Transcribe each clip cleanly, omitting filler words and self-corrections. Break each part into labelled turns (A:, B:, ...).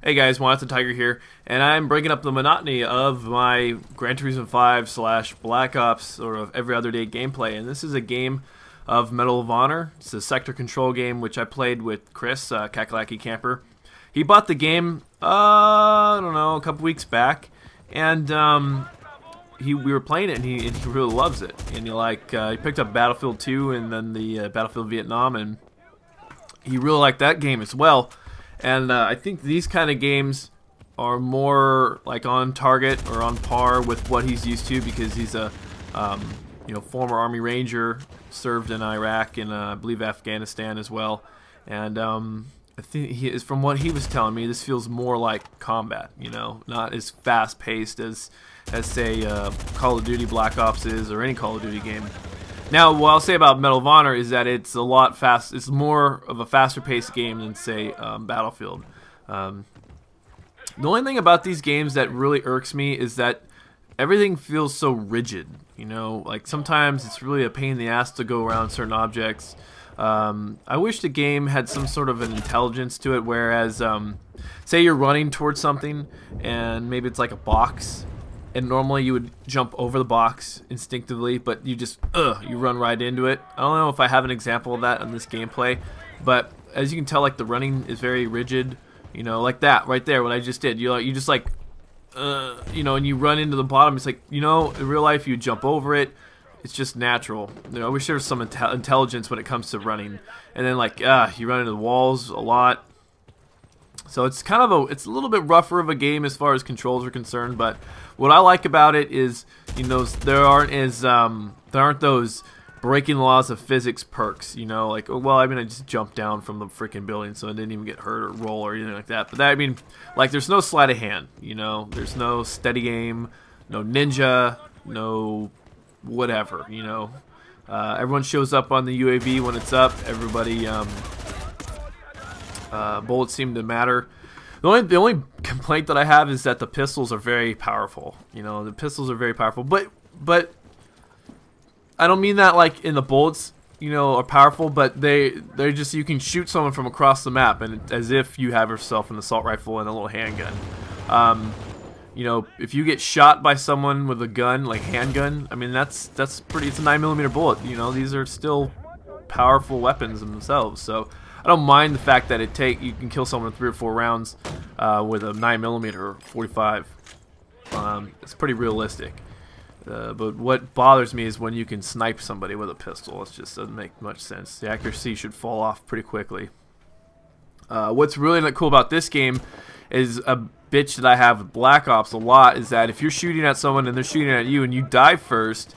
A: Hey guys, Wanted Tiger here, and I'm breaking up the monotony of my Gran Turismo 5 / Black Ops sort of every other day gameplay. And this is a game of Medal of Honor. It's a sector control game which I played with Chris, Kakalaki Camper. He bought the game, I don't know, a couple weeks back, and we were playing it, and he really loves it. And he picked up Battlefield 2 and then the Battlefield Vietnam, and he really liked that game as well. And I think these kind of games are more like on target or on par with what he's used to, because he's a former Army Ranger, served in Iraq and I believe Afghanistan as well. And I think from what he was telling me, this feels more like combat. Not as fast paced as say Call of Duty Black Ops is, or any Call of Duty game. Now, what I'll say about Medal of Honor is that it's a lot fast. It's more of a faster-paced game than, say, Battlefield. The only thing about these games that really irks me is that everything feels so rigid. Like sometimes it's really a pain in the ass to go around certain objects. I wish the game had some sort of an intelligence to it, whereas, say you're running towards something, and maybe it's like a box. And normally you would jump over the box instinctively, but you just, you run right into it. I don't know if I have an example of that in this gameplay, but as you can tell, like the running is very rigid, like that right there, what I just did. You just like, and you run into the bottom. It's like, in real life you jump over it. It's just natural. I wish there was some intelligence when it comes to running. And then like, you run into the walls a lot. So it's kind of it's a little bit rougher of a game as far as controls are concerned, but what I like about it is, there aren't those breaking the laws of physics perks, like, well, I just jumped down from the freaking building, so I didn't even get hurt or roll or anything like that. But that, like, there's no sleight of hand, there's no steady aim, no ninja, no whatever, everyone shows up on the UAV when it's up. Everybody, bullets seem to matter. The only complaint that I have is that the pistols are very powerful. The pistols are very powerful, but I don't mean that like in the bullets, are powerful, but they're just, you can shoot someone from across the map, and as if you have yourself an assault rifle and a little handgun. If you get shot by someone with a gun, like handgun, that's pretty. It's a 9mm bullet. These are still powerful weapons themselves. So I don't mind the fact that you can kill someone in 3 or 4 rounds with a 9mm or 45. It's pretty realistic. But what bothers me is when you can snipe somebody with a pistol. It just doesn't make much sense. The accuracy should fall off pretty quickly. What's really cool about this game is a bitch that I have with Black Ops a lot, is that if you're shooting at someone and they're shooting at you and you die first,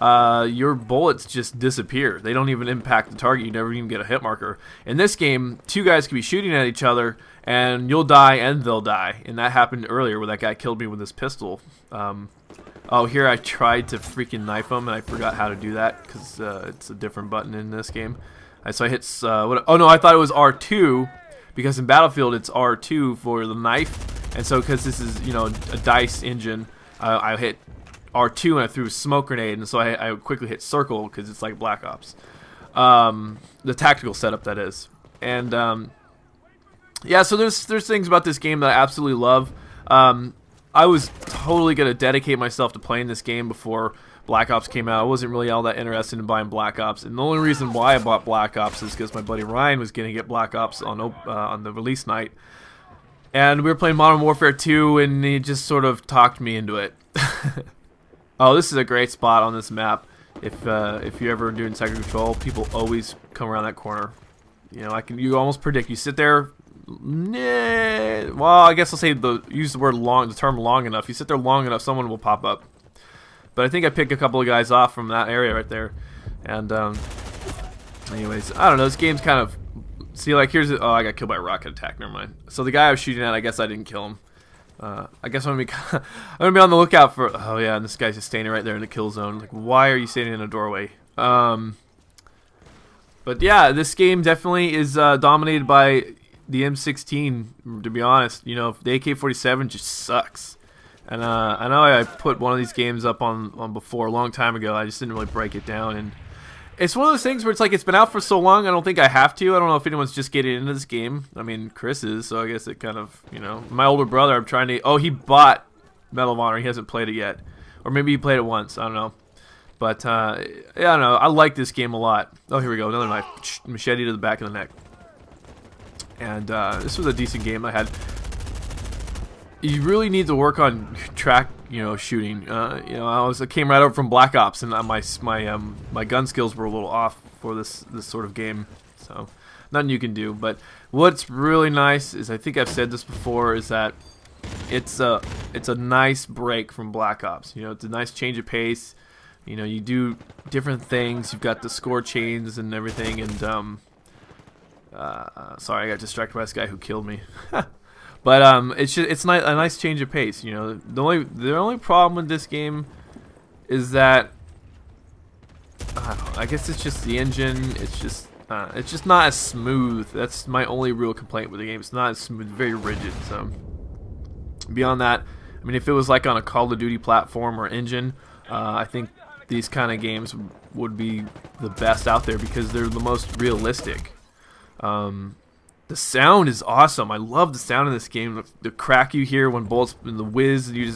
A: your bullets just disappear. They don't even impact the target. You never even get a hit marker. In this game, 2 guys could be shooting at each other, and you'll die and they'll die. And that happened earlier where that guy killed me with his pistol. Oh, here I tried to freaking knife him, and I forgot how to do that because it's a different button in this game. So I hit, oh no, I thought it was R2, because in Battlefield it's R2 for the knife. And so because this is, a dice engine, I hit R2 and I threw a smoke grenade, and so I quickly hit circle because it's like Black Ops, the tactical setup, that is. And yeah, so there's things about this game that I absolutely love. I was totally gonna dedicate myself to playing this game before Black Ops came out. I wasn't really all that interested in buying Black Ops, and the only reason why I bought Black Ops is because my buddy Ryan was gonna get Black Ops on the release night, and we were playing Modern Warfare 2, and he just sort of talked me into it. Oh, this is a great spot on this map. If you're ever doing sector control, people always come around that corner. You almost predict. You sit there. Well, I guess I'll say use the term long enough. You sit there long enough, someone will pop up. But I think I picked a couple of guys off from that area right there. And anyways, I don't know. This game's kind of, see, like, here's oh, I got killed by a rocket attack. Never mind. So the guy I was shooting at, I guess I didn't kill him. I guess I'm gonna be on the lookout for. Oh yeah, and this guy's just standing right there in the kill zone. Like, why are you standing in a doorway? But yeah, this game definitely is dominated by the M16. To be honest, the AK-47 just sucks. And I know I put one of these games up on before a long time ago. I just didn't really break it down, and It's one of those things where it's like it's been out for so long. I don't think I have to. I don't know if anyone's just getting into this game. I mean, Chris is, so I guess it kind of, you know. My older brother, I'm trying to. Oh, he bought Medal of Honor. He hasn't played it yet, or maybe he played it once. I don't know. But yeah, I don't know. I like this game a lot. Oh, here we go. Another knife. Machete to the back of the neck. And this was a decent game I had. You really need to work on track, you know, shooting. You know, I came right over from Black Ops, and my gun skills were a little off for this sort of game. So nothing you can do. But what's really nice is, I think I've said this before, is that it's a nice break from Black Ops. You know, it's a nice change of pace. You know, you do different things. You've got the score chains and everything. And sorry, I got distracted by this guy who killed me. But it's a nice change of pace. You know, the only problem with this game is that I guess it's just the engine. It's just not as smooth. That's my only real complaint with the game. It's not as smooth, very rigid. So beyond that, I mean, if it was like on a Call of Duty platform or engine, I think these kind of games would be the best out there because they're the most realistic. The sound is awesome. I love the sound in this game. The crack you hear when bullets, in the whiz, you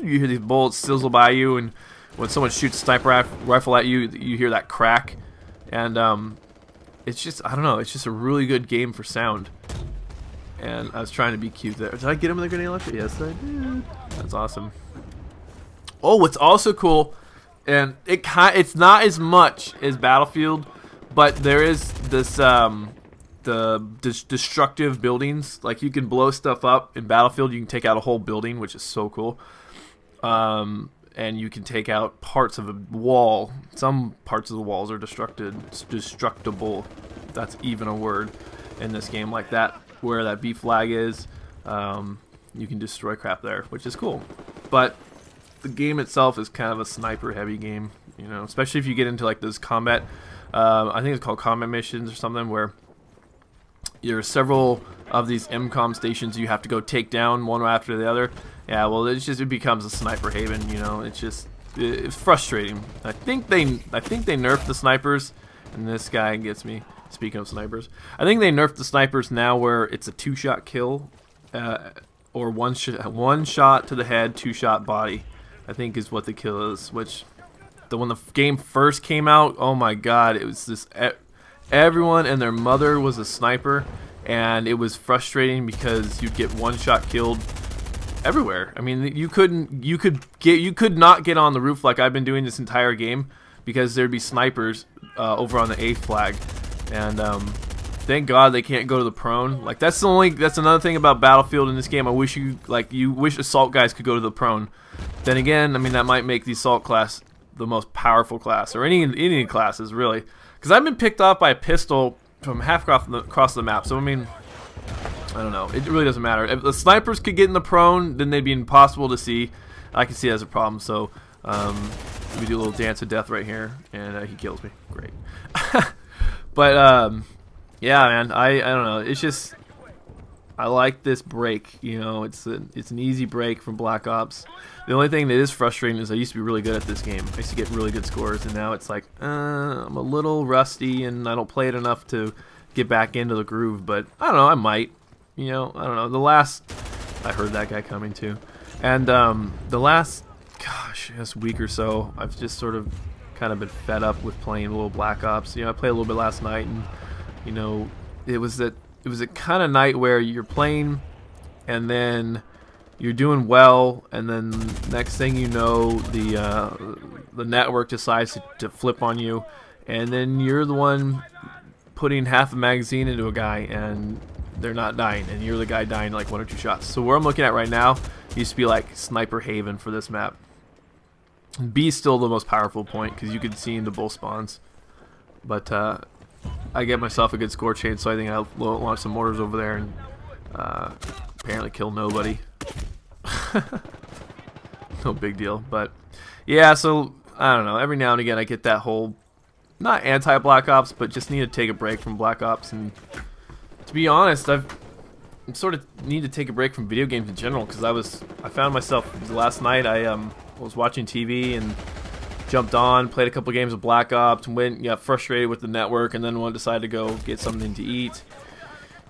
A: hear these bullets sizzle by you, and when someone shoots a sniper rifle at you, you hear that crack. And it's just, I don't know, it's just a really good game for sound. And I was trying to be cute there. Did I get him with a grenade launcher? Yes, I did. That's awesome. Oh, what's also cool, and it's not as much as Battlefield, but there is this the destructive buildings. Like, you can blow stuff up in Battlefield. You can take out a whole building, which is so cool. And you can take out parts of a wall. Some parts of the walls are destructible. If that's even a word in this game. Like that, where that B flag is, you can destroy crap there, which is cool. But the game itself is kind of a sniper heavy game, you know, especially if you get into like those combat, I think it's called combat missions or something, where there are several of these MCOM stations you have to go take down one after the other. Yeah, well, it becomes a sniper haven, you know. It's frustrating. I think they nerfed the snipers, and this guy gets me. Speaking of snipers, I think they nerfed the snipers now, where it's a 2-shot kill, or one shot to the head, 2-shot body, I think is what the kill is. Which, when the game first came out, oh my god, it was this. Everyone and their mother was a sniper, and it was frustrating because you'd get 1-shot killed everywhere. I mean, you could not get on the roof like I've been doing this entire game, because there'd be snipers over on the A flag, and thank God they can't go to the prone. Like, that's another thing about Battlefield in this game. I wish you wish assault guys could go to the prone. Then again, I mean, that might make the assault class the most powerful class, or any classes really. Because I've been picked off by a pistol from half across the map. So, I mean, I don't know. It really doesn't matter. If the snipers could get in the prone, then they'd be impossible to see. I can see it as a problem. So, we do a little dance of death right here. And he kills me. Great. But, yeah, man. I don't know. It's just, I like this break. You know, it's an easy break from Black Ops. The only thing that is frustrating is I used to be really good at this game. I used to get really good scores, and now it's like, I'm a little rusty, and I don't play it enough to get back into the groove. But I don't know, I might. You know, I don't know. I heard that guy coming too. And the last, gosh, I guess week or so, I've just sort of kind of been fed up with playing a little Black Ops. You know, I played a little bit last night, and you know, it was a kind of night where you're playing, and then you're doing well, and then next thing you know, the network decides to flip on you, and then you're the one putting half a magazine into a guy, and they're not dying, and you're the guy dying like 1 or 2 shots. So where I'm looking at right now used to be like sniper haven for this map. B is still the most powerful point because you can see into both spawns, but I get myself a good score chain, so I think I'll launch some mortars over there and apparently kill nobody. No big deal. But yeah, so I don't know, every now and again I get that whole, not anti-Black Ops, but just need to take a break from Black Ops. And to be honest, I sort of need to take a break from video games in general, because I found myself last night, I was watching TV, and jumped on, played a couple games of Black Ops, got frustrated with the network, and then decided to go get something to eat.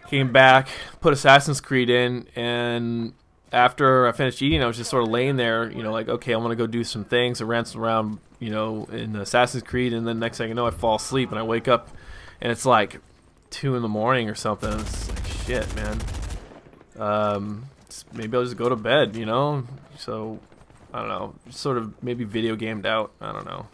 A: Came back, put Assassin's Creed in, and after I finished eating, I was just sort of laying there, you know, like, okay, I'm gonna go do some things. I ran around, you know, in Assassin's Creed, and then next thing you know, I fall asleep, and I wake up, and it's like 2 in the morning or something. It's like, shit, man. Maybe I'll just go to bed, you know. So I don't know, sort of maybe video gamed out. I don't know.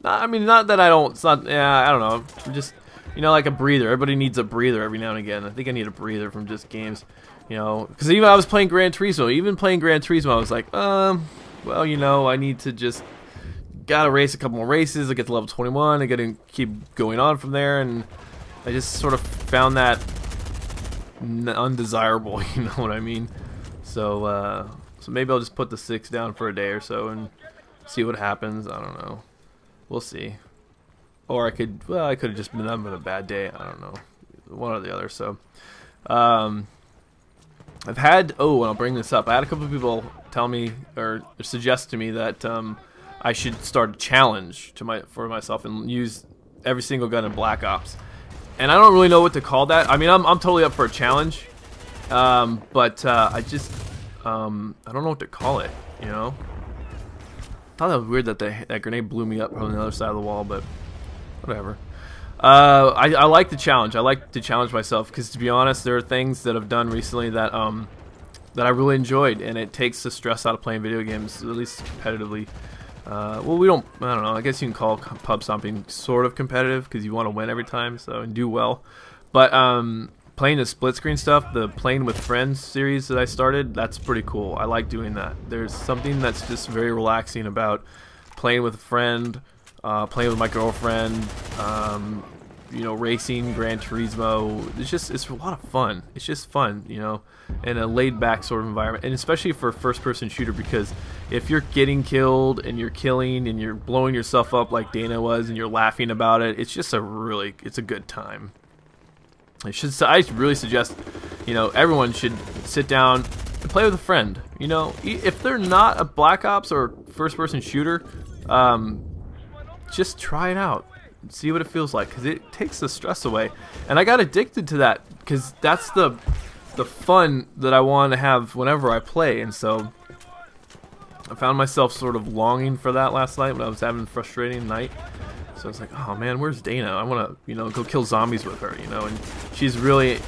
A: I mean, not that I don't. It's not. Yeah, I don't know. I'm just, you know, like a breather. Everybody needs a breather every now and again. I think I need a breather from just games. You know, because even I was playing Gran Turismo. Even playing Gran Turismo, I was like, well, you know, I need to just gotta race a couple more races. I get to level 21. I gotta keep going on from there, and I just sort of found that undesirable. You know what I mean? So, so maybe I'll just put the 6 down for a day or so and see what happens. I don't know. We'll see. Or I could, well, I could have just been having a bad day. I don't know, one or the other. So, I've had, oh, and I'll bring this up. I had a couple of people tell me or suggest to me that I should start a challenge for myself and use every single gun in Black Ops. And I don't really know what to call that. I mean, I'm totally up for a challenge, but I just I don't know what to call it. You know, I thought that was weird that that grenade blew me up from the other side of the wall, but whatever. I like the challenge. I like to challenge myself because, to be honest, there are things that I've done recently that that I really enjoyed, and it takes the stress out of playing video games, at least competitively. Well, we don't. I don't know. I guess you can call pub stomping sort of competitive because you want to win every time, so and do well. But playing the split screen stuff, the Playing with Friends series that I started, that's pretty cool. I like doing that. There's something that's just very relaxing about playing with a friend. Playing with my girlfriend, you know, racing, Gran Turismo. It's a lot of fun. It's just fun, you know, in a laid-back sort of environment, and especially for a first-person shooter, because if you're getting killed and you're killing and you're blowing yourself up like Dana was and you're laughing about it, it's just it's a good time. I really suggest, you know, everyone should sit down and play with a friend. You know, if they're not a Black Ops or first-person shooter, just try it out, see what it feels like, because it takes the stress away. And I got addicted to that because that's the fun that I want to have whenever I play. And so I found myself sort of longing for that last night when I was having a frustrating night. So I was like, oh man, where's Dana? I want to, you know, go kill zombies with her, you know. And she's really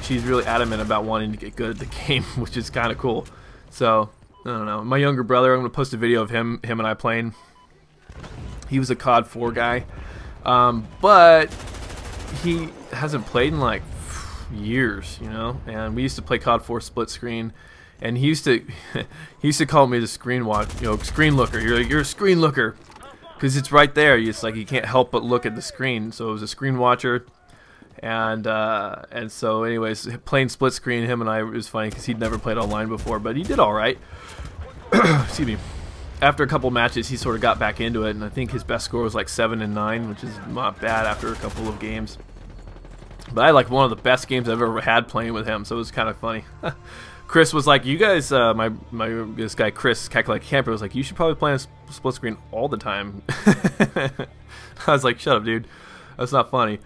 A: adamant about wanting to get good at the game, which is kind of cool. So I don't know. My younger brother, I'm gonna post a video of him and I playing. He was a COD 4 guy, but he hasn't played in like years, you know. And we used to play COD 4 split screen, and he used to call me the screen looker. You're a screen looker, because it's right there. It's like you can't help but look at the screen. So it was a screen watcher, and so anyways, playing split screen, him and I, it was funny because he'd never played online before, but he did all right. Excuse me. After a couple matches, he sort of got back into it, and I think his best score was like 7 and 9, which is not bad after a couple of games. But I had like one of the best games I've ever had playing with him, so it was kind of funny. Chris was like, "You guys, this guy Chris, Calculated Camper, was like, you should probably play on split screen all the time." I was like, "Shut up, dude. That's not funny."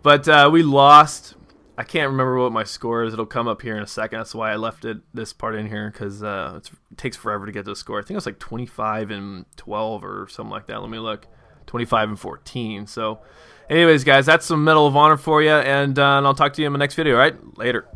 A: But we lost. I can't remember what my score is. It'll come up here in a second. That's why I left this part in here, because it takes forever to get to the score. I think it was like 25 and 12 or something like that. Let me look. 25 and 14. So anyways, guys, that's some Medal of Honor for you, and I'll talk to you in my next video. All right? Later.